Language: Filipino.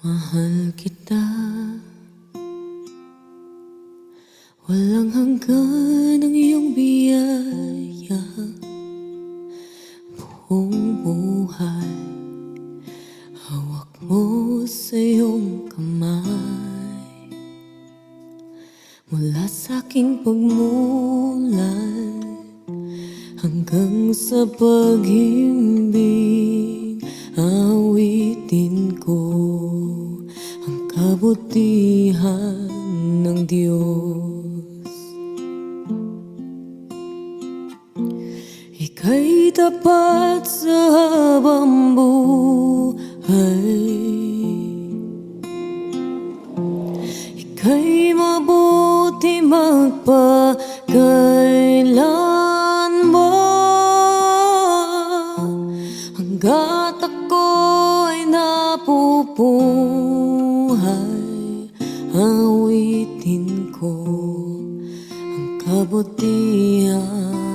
Mahal kita, walang hanggan ang iyong biyaya. Buong buhay, hawak mo sa iyong kamay. Mula sa aking pagmulat hanggang sa pag-ibig, awitin ko ang kabutihan ng Diyos. Ika'y tapat sa habang buhay, ika'y mabuti magpakailanman. Hanggat ako'y nabubuhay, awitin ko ang kabutihan